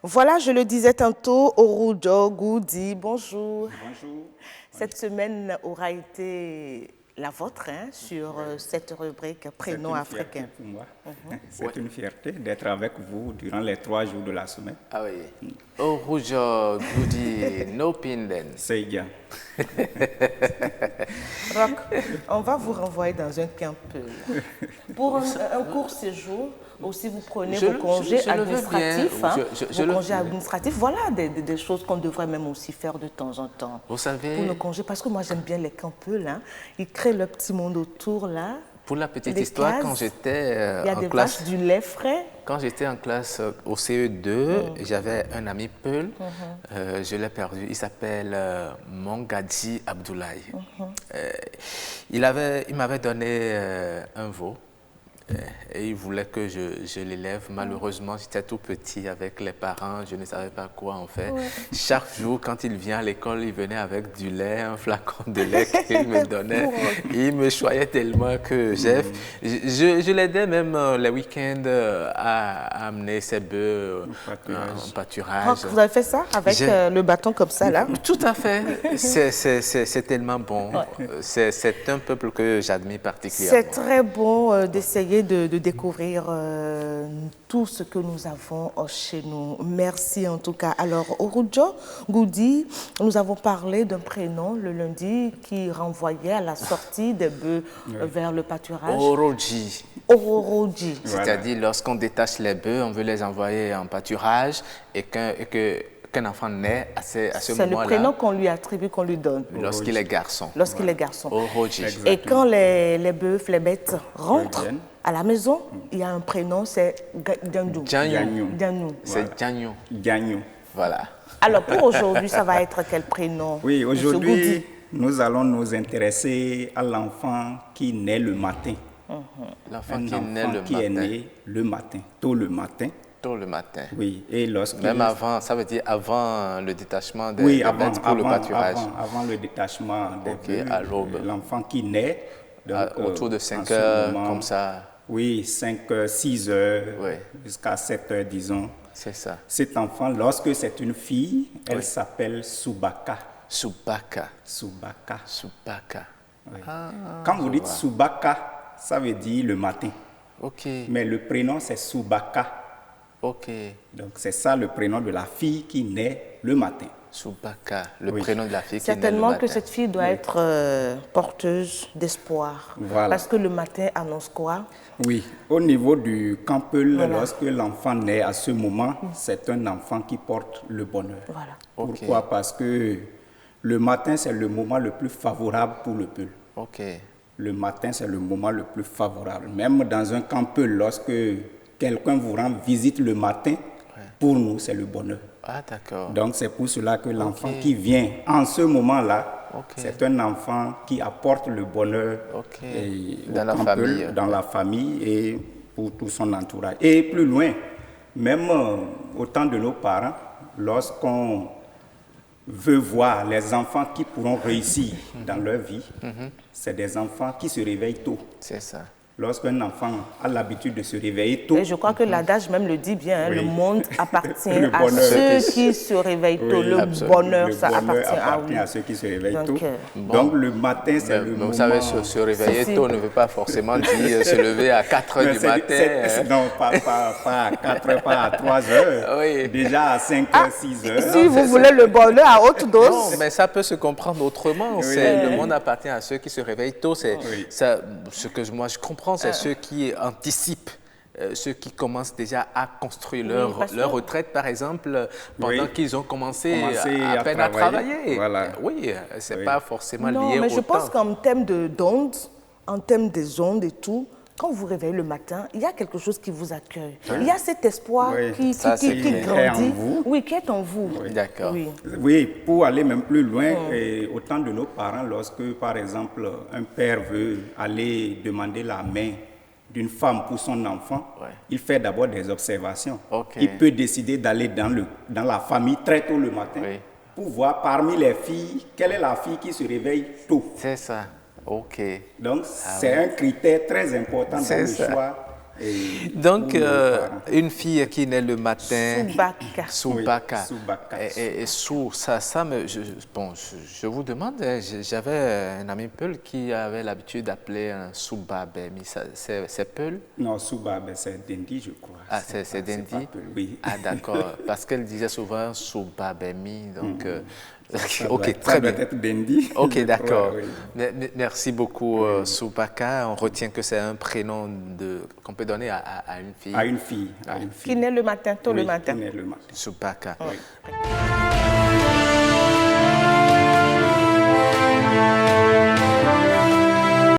Voilà, je le disais tantôt, Orujo Goudi, bonjour. Bonjour. Cette semaine aura été la vôtre sur cette rubrique Prénom africain. Pour moi. C'est une fierté d'être avec vous durant les 3 jours de la semaine. Ah oui. Orujo Goudi Nopinden. C'est bien. Rock, on va vous renvoyer dans un camp pour un court séjour. Aussi, vous prenez vos congés administratifs. Vos congés administratifs, voilà des choses qu'on devrait même aussi faire de temps en temps. Vous savez... Pour nos congés, parce que moi, j'aime bien les camps là. Ils créent leur petit monde autour, là. Pour la petite histoire, quand j'étais il y a des vaches, du lait frais. Quand j'étais en classe au CE2, j'avais un ami Peul. Je l'ai perdu. Il s'appelle Mongadji Abdoulaye. Il m'avait donné un veau. Et il voulait que je l'élève. Malheureusement, j'étais tout petit avec les parents, je ne savais pas quoi en faire. Chaque jour, quand il vient à l'école, il venait avec du lait, un flacon de lait qu'il me donnait. Il me choyait tellement que je l'aidais même les week-ends à amener ses bœufs en pâturage. Vous avez fait ça avec le bâton comme ça, là? Tout à fait. C'est tellement bon. C'est un peuple que j'admire particulièrement. C'est très bon d'essayer de découvrir tout ce que nous avons chez nous. Merci en tout cas. Alors, Orujo Goudi, nous avons parlé d'un prénom le lundi qui renvoyait à la sortie des bœufs vers le pâturage. Oroji. Oroji. C'est-à-dire, lorsqu'on détache les bœufs, on veut les envoyer en pâturage et qu'un enfant naît à ce moment-là. C'est le prénom qu'on lui attribue, qu'on lui donne. Lorsqu'il est garçon. Lorsqu'il est garçon. Oroji. Et quand les bœufs, les bêtes rentrent à la maison, il y a un prénom, c'est Djandou. Djandou. C'est Djandou. Djandou. Voilà. Alors pour aujourd'hui, ça va être quel prénom? Oui, aujourd'hui, nous allons nous intéresser à l'enfant qui naît le matin. L'enfant qui est né le matin, tôt le matin. Tôt le matin. Oui, et lorsque... Même avant, ça veut dire avant le détachement des bêtes pour le pâturage. Avant le détachement des bêtes, à l'aube. L'enfant qui naît... Donc, autour de 5 heures, comme ça. Oui, 5 heures, 6 heures, jusqu'à 7 heures, disons. C'est ça. Cet enfant, lorsque c'est une fille, elle s'appelle Soubaka. Soubaka. Soubaka. Soubaka. Oui. Quand vous dites Soubaka, ça veut dire le matin. Ok. Mais le prénom, c'est Soubaka. Ok. Donc, c'est ça le prénom de la fille qui naît le matin. Soubaka, le prénom de la fille qui naît le matin. Certainement que cette fille doit être porteuse d'espoir. Voilà. Parce que le matin annonce quoi? Oui, au niveau du Campbell, lorsque l'enfant naît à ce moment, c'est un enfant qui porte le bonheur. Voilà. Pourquoi? Parce que le matin, c'est le moment le plus favorable pour le Peul. Le matin, c'est le moment le plus favorable. Même dans un Campbell, lorsque quelqu'un vous rend visite le matin, pour nous, c'est le bonheur. Ah, d'accord. Donc, c'est pour cela que l'enfant qui vient en ce moment-là, c'est un enfant qui apporte le bonheur dans la famille et pour tout son entourage. Et plus loin, même au temps de nos parents, lorsqu'on veut voir les enfants qui pourront réussir dans leur vie, c'est des enfants qui se réveillent tôt. C'est ça. Lorsqu'un enfant a l'habitude de se réveiller tôt... Et je crois que l'adage même le dit bien, le monde appartient à ceux qui se réveillent tôt. Le bonheur, ça appartient à ceux qui se réveillent tôt. Donc le matin, c'est le moment... Vous savez, se réveiller tôt ne veut pas forcément dire se lever à 4 heures du matin. Non, pas à 4 heures, pas à 3 heures. Déjà à 5 heures, 6 heures. Si vous voulez le bonheur à haute dose... Non, mais ça peut se comprendre autrement. Le monde appartient à ceux qui se réveillent tôt. C'est ce que moi je comprends. C'est ceux qui anticipent, ceux qui commencent déjà à construire leur retraite, par exemple, pendant qu'ils ont commencé à peine à travailler. Voilà. Oui, ce n'est pas forcément lié au temps. Non, mais je pense qu'en termes d'ondes, en termes des ondes et tout, quand vous réveillez le matin, il y a quelque chose qui vous accueille. Il y a cet espoir qui grandit. Qui est en vous. D'accord. Oui, pour aller même plus loin, au temps de nos parents, lorsque, par exemple, un père veut aller demander la main d'une femme pour son enfant, il fait d'abord des observations. Il peut décider d'aller dans la famille très tôt le matin pour voir parmi les filles, quelle est la fille qui se réveille tôt. C'est ça. Donc, c'est un critère très important dans le choix Donc, une fille qui naît le matin... Soubaka. Soubaka. Oui, Soubaka. Et je vous demande, j'avais un ami Peul qui avait l'habitude d'appeler un Soubabemi. C'est Peul? Non, Soubabé, c'est Dendi, je crois. Ah, c'est Dendi? Oui. Ah, d'accord. Parce qu'elle disait souvent Soubabemi, donc... Ok, très bien. Peut-être Dendi. Ok, d'accord. Oui. Merci beaucoup, Soubaka. On retient que c'est un prénom qu'on peut donner à une fille. À une fille. Qui naît le matin, tôt le matin. Qui naît le matin. Soubaka. Oui.